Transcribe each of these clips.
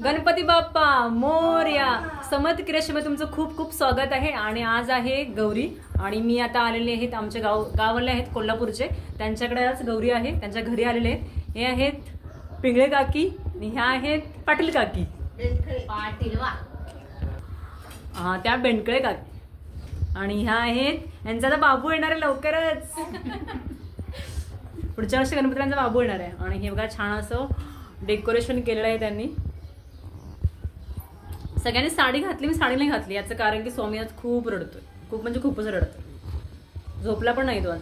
गणपती बाप्पा मोरया. समर्थ क्रिएशनमध्ये तुमचं खूप खूप स्वागत आहे. आणि आज आहे गौरी आणि मी आता आलेले आहेत आमच्या गावाले आहेत कोल्हापूरचे. त्यांच्याकडे आज गौरी आहे, त्यांच्या घरी आलेले आहेत. हे आहेत पिंगळे काकी आणि ह्या आहेत पाटील काकी. पाटील वा हा, त्या बेंडकळे काकी. आणि ह्या आहेत यांचा आता बाबू येणार आहे लवकरच. पुढच्या वर्षी गणपतीचा बाबू येणार आहे. आणि हे बघा छान असं डेकोरेशन केलेलं आहे त्यांनी. सगळ्यांनी साडी घातली, मी साडी नाही घातली याचं कारण की स्वामी आज खूप रडतोय, खूप म्हणजे खूपच रडतोय, झोपला पण नाही तो आज.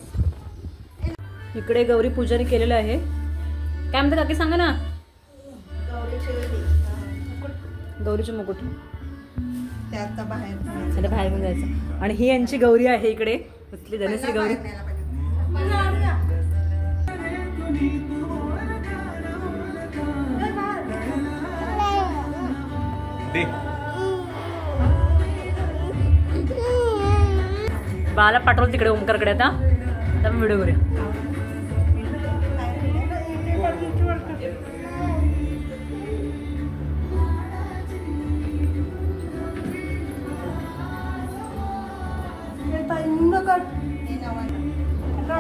इकडे गौरी पूजारी केलेलं आहे. काय म्हणतात काकी सांगा ना. गौरीचे मुकुट आता बाहेर पण जायचं. आणि ही यांची गौरी आहे इकडे कसली धनश्री गौरी. बाला पाठवलं तिकडे ओमकारकडे. आता आता व्हिडिओ करूया.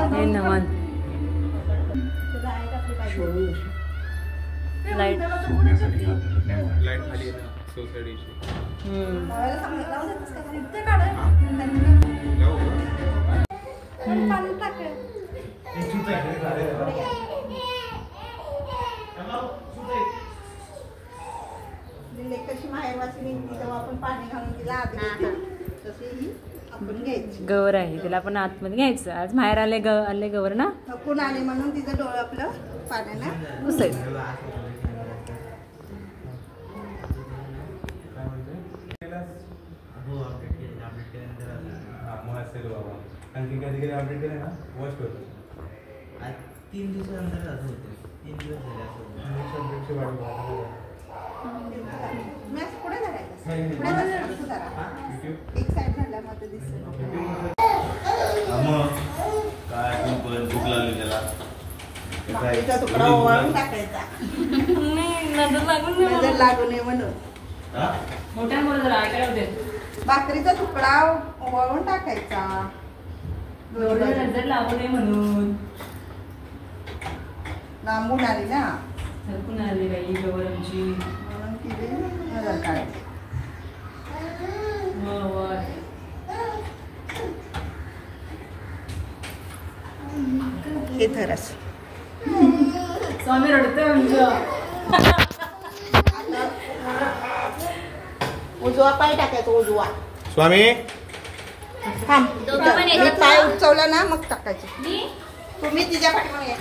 हे नवान लाईट खाली सोसायटीची. कशी माहेरवासी निघते तेव्हा आपण पाणी घालून तिला आत घेतो, तशी ही आपण घ्यायची. गवर आहे तिला आपण आतमध्ये घ्यायचं. आज बाहेर आले गवर ना, थकून आले म्हणून तिचं डोळं आपलं पाण्यानं पुसायचं. तीन दिवसानंतर असं होतं. 3 दिवस झाले असं. मॅच पुढे धरायचं, पुढे असं धरा. एक साईड धरल्या मग ते दिसतं. काय पण भूक लागली त्याला. भाकरीचा तुकडा ओवाळून टाकायचा, नजर लागू नये म्हणून. मोठ्या मुलं जरा ऐकायला होते. भाकरीचा तुकडा ओवाळून टाकायचा, नजर लागू नये म्हणून. लांबून आली ना सरकून आली बाई गवर आमची म्हणून तिथे नजर काढायची. हे धर असं. स्वामी रडतोय आमचं. उजवा पाय टाकायचा, उजवा. स्वामी थांब, दोघं पण इथं एकत्र. पाय उचवला ना मग टाकायचे. तुम्ही तिच्या पाठीमागे या.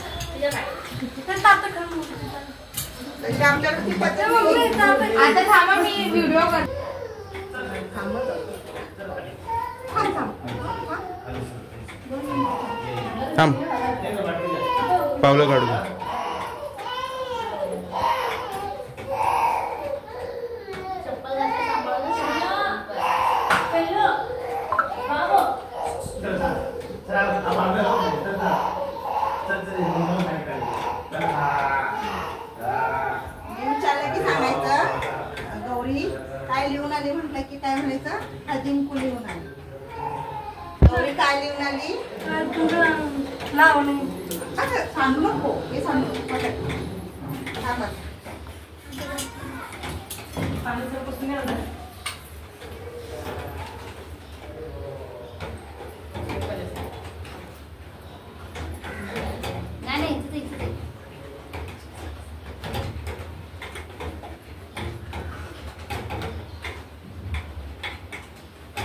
तशी आमच्याकडे ती पद्धत नाही. आता थांबा मी व्हिडिओ कर. थांब, पावलं काढू. विचारलं की सांगायचं गौरी काय लिहून आली म्हटलं की काय म्हणायचं, हा जिंकू लिहून आली. गौरी काय लिहून आली, असं सांगू नको, हे सांगू नको.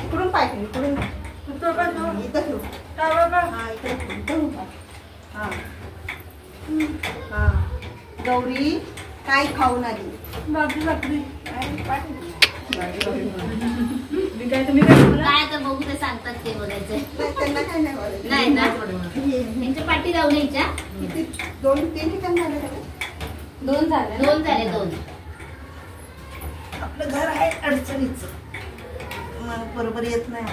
इकडून पाय ठेव, इकडून इथं ठेव. हा इकडे ठेव, इथं उभा. हा हा. गौरी काय खाऊन आली, काय तर बघू ते सांगतात ते बघायचं. त्यांना काय नाही बोलायचं. नाही ना त्यांच्या पाठी जाऊ द्यायच्या. 2-3 ठिकाण झाले का? 2 झाले 2. आपलं घर आहे अडचणीचं, बरोबर येत नाही.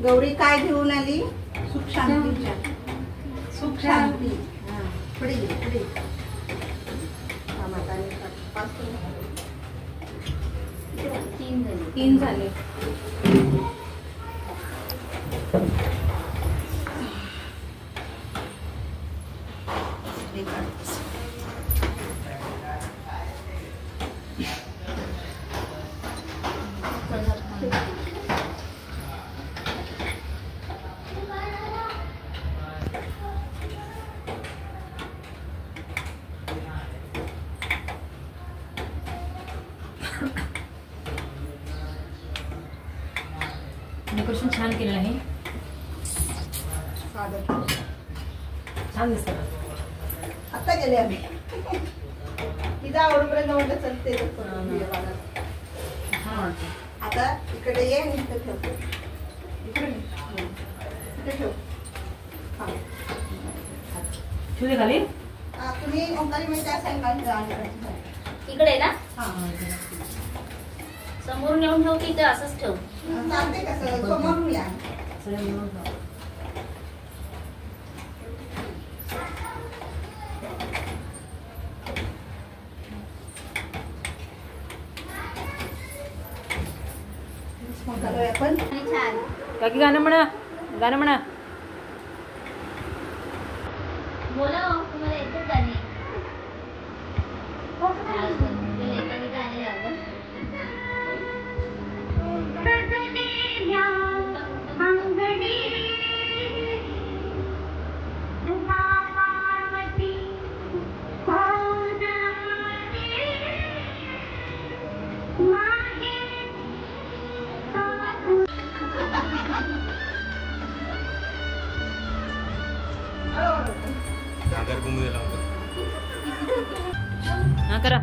गौरी काय घेऊन आली? सुख शांतीच्या. सुख शांती. हा. पुढे घे, पुढे. हा, माताने पाच करून. 3 झाले. डेकोरेशन छान केलेलं आहे. छान दिसतं. आता गेले आम्ही. तिचा आवडपर्यंत म्हटलं चलते. आता इकडे ये आणि इकडे ठेव. इकडे ठेव. हा. ठेवू दे खाली. तुम्ही ओंकारी म्हणजे त्या सायंकाळी इकडे ना हा. समोरून येऊन ठेव की इथं असंच ठेव. चालते कसं समोरून या. आपण छान. काकी गाणं म्हणा. गाणं म्हणा. बोला हो, तुम्हाला येतं गाणे? एखादी गाणी लावा. सागर कुंभे लावतात. हा करा.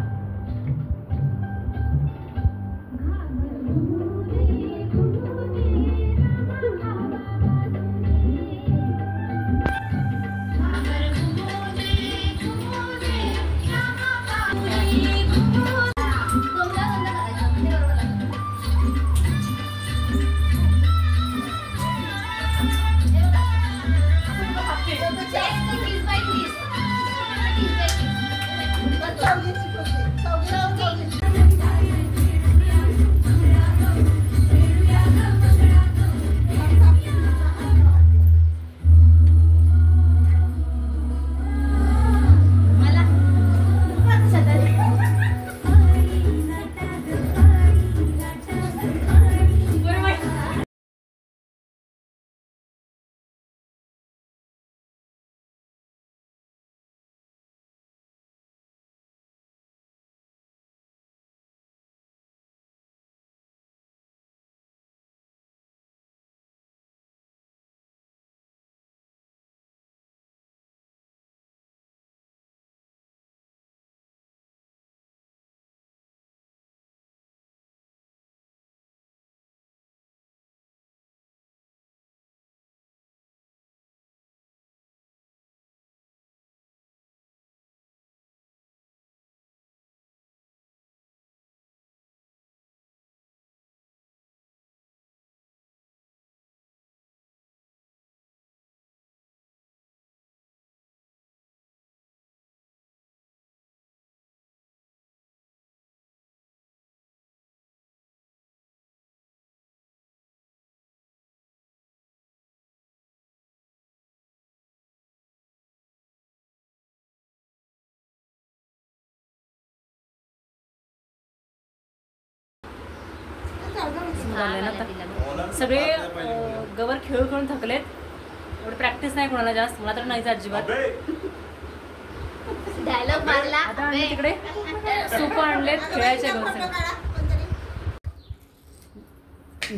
झालंय ना आता. सगळे गवर खेळून खेळून थकलेत. एवढी प्रॅक्टिस नाही कोणाला जास्त. मला तर नाहीच अजिबात. डायलॉग मारला. आता आम्ही तिकडे सूप आणलेत खेळायचे गवर.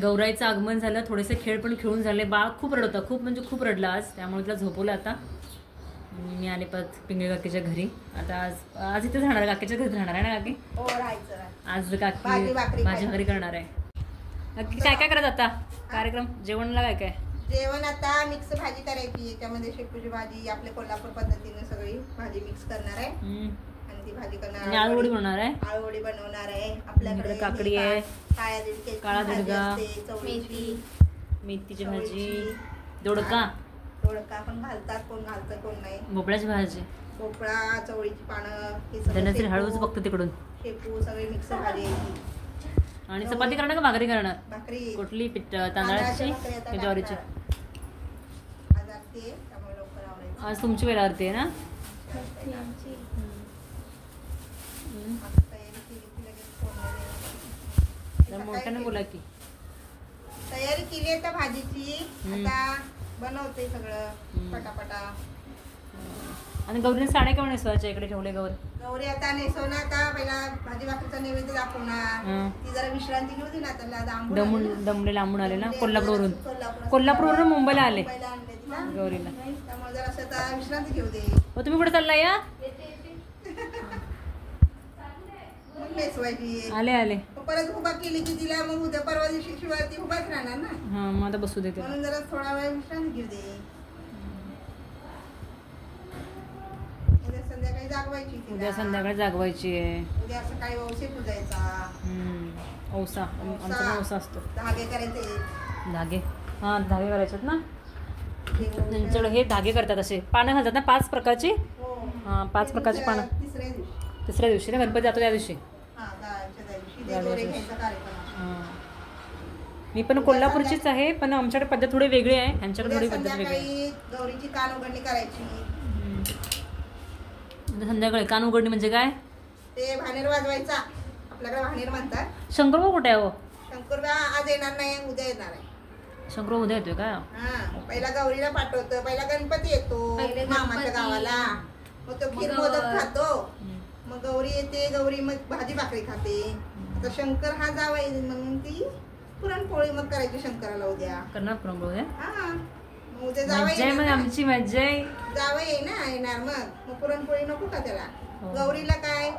गौराईचं आगमन झालं. थोडेसे खेळ पण खेळून झाले. बाळ खूप रडत होता. खूप म्हणजे खूप रडला आज. त्यामुळे तिला झोपवलं. आता मी आले परत पिंगळे काकीच्या घरी. आता आज इथेच राहणार. काकीच्या घरीच राहणार आहे ना काकी? हो राहायचं. आज काकी भाजी भाकरी करणार आहे. नक्की काय काय करायचं आता कार्यक्रम? जेवणला काय काय? जेवण आता मिक्स भाजी करायची. याच्यामध्ये शेपूची भाजी आपल्या कोल्हापूर पद्धतीने सगळी भाजी मिक्स करणार आहे. आणि ती भाजी करणार. आळूवडी बनवणार आहे. आळूवडी बनवणार आहे. आपल्याकडे काकडी आहे. काळ्या दिडक्याची काळा भाजी दिडगा, असते, चवळीची मेथीची भाजी, चवळीची. दोडका, दोडका पण घालतात, कोण घालतं कोण नाही. भोपळ्याची भाजी, भोपळा, चवळीची पानं, हे सगळं धनश्री शेपू, हळूच बघतो तिकडून. शेपू सगळे मिक्स भाजी आहे ती. आणि चपाती करणार का भाकरी करणार? भाकरी कुठली तांदळाची भाकरी आता की ज्वारीची? टाकणार. आज आरती आहे, त्यामुळे लवकर आवरायचं. आज तुमची वेळ आरती आहे ना? आता तयारी केली की लगेच फोडणी द्यायची. मोठ्याने बोला की. तयारी केली आहे त्या भाजीची. हम्म. आता बनवते सगळं हम्म. पटापटा. आणि गौरीने साड्या केव्हा नेसवायच्या इकडे ठेवले गौर? गौरी आता नेसवणार का, पहिला भाजी भाकरीचा नैवेद्य दाखवणार. हं. ती जरा विश्रांती घेऊ दे ना, त्याला आता आंबून दमून आले ना. दमले लांबून आले ना म्हणजे कोल्हापूरवरून. कोल्हापूर- कोल्हापूरवरून मुंबईला आले मुंबईला आणले तिला. गौरीला. त्यामुळे जरा असं आता विश्रांती घेऊ दे. हो तुम्ही कुठे चालला या? मग नेसवायची. आले आले. मग परत उभा केली की तिला मग उद्या परवा दिवशी शिवाय ती उभाच राहणार ना. हा मग आता बसू देते. म्हणून जरा थोडा वेळ विश्रांती घेऊ दे. उद्या संध्याकाळी जागवायची तिला. उद्या संध्याकाळी जागवायची आहे. उद्या सकाळी वौसे पूजायचा. औसा आमचा पण औसा असतो. धागे करायचे. धागे, हा धागे करायच्यात ना. देवळात. त्यांच्याकडे हे धागे करतात असे पानं घालतात ना 5 प्रकारची. हो. हा 5 ते प्रकारची पानं. तिसऱ्या दिवशी. तिसऱ्या दिवशी ना गणपती जातो त्या दिवशी. हा, त्या दिवशी त्या दोरे दिवशी. घ्यायचा कार्यक्रम असतो. हा. मी पण कोल्हापूरचीच आहे पण आमच्याकडे पद्धत थोडी वेगळी आहे. ह्यांच्याकडे थोडी उद्या पद्धत वेगळी आहे. संध्याकाळी गौरीची कान उघडणी करायची. उद्या संध्याकाळी कान उघडणी म्हणजे काय? ते भानेर वाजवायचा. आपल्याकडे भानेर म्हणतात. शंकरबा कुठे आहे हो? शंकरबा आज येणार नाही, उद्या येणार आहे. शंकरबा उद्या येतोय का? हा, पहिला गौरीला पाठवतो, पहिला गणपती येतो पहिले मामाच्या गणपती. गावाला. मग तो खीर मग मोदक खातो. मग गौरी येते, गौरी मग भाजी भाकरी खाते. आता शंकर हा जावाई म्हणून ती पुरणपोळी मग करायची शंकराला उद्या. करणार पुरणपोळी उद्या? हा, मग उद्या मज्जा आहे मग आमची मज्जा आहे. जावई आहे ना येणार, मग पुरणपोळी नको का त्याला? हो. गौरीला काय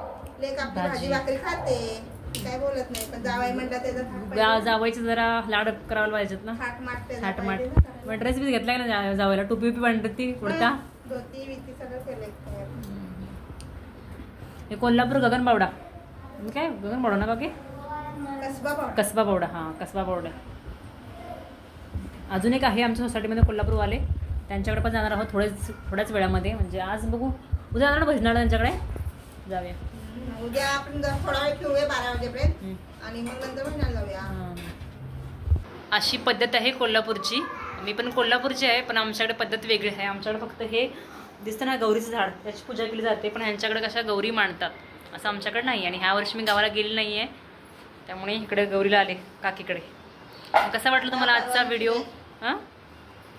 लेक आपली भाजी. भाजी भाकरी खाते, काय बोलत नाही. पण जावाई म्हणला त्याचा थाट पाहिजे. जावायचे जरा लाड करायला पाहिजेत ना. थाट माट त्याचा थाट माट. पाहिजे ना करायला. मग ड्रेस बी घेतलाय ना जावायला? टोपी बिपी बांधतात ती कुर्ता. हा, धोती बिती सगळं केलंय तयार. हे कोल्हापूर गगनबावडा. काय गगनबावडा ना बाकी? कसबा पावडा. कसबा पावडा. हा कसबा पावडा. अजून एक आहे आमच्या सोसायटीमध्ये कोल्हापूरवाले, त्यांच्याकडे पण जाणार आहोत थोड्याच वेळामध्ये. म्हणजे आज बघू, उद्या जाणार भजनाला त्यांच्याकडे जाऊया. उद्या आपण जरा थोडा वेळ खेळूया 12 वाजेपर्यंत हम्म. आणि मग नंतर महिन्याला जाऊया. अशी पद्धत आहे कोल्हापूरची. मी पण कोल्हापूरची आहे पण आमच्याकडे पद्धत वेगळी आहे. आमच्याकडे फक्त हे दिसतं ना गौरीचं झाड, त्याची पूजा केली जाते. पण ह्यांच्याकडे कशा गौरी मांडतात असं आमच्याकडे नाही. आणि ह्या वर्षी मी गावाला गेली नाही आहे, त्यामुळे इकडे गौरीला आले काकीकडे. कसा वाटला तुम्हाला आजचा व्हिडिओ? हां,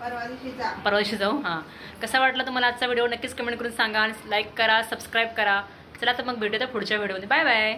परवा दिवशी जा. परवा दिवशी जाऊ. हां, कसा वाटला तुम्हाला आजचा व्हिडिओ नक्कीच कमेंट करून सांगा आणि लाईक करा, सबस्क्राईब करा. चला तर मग भेटूया पुढच्या व्हिडिओमध्ये. Bye bye.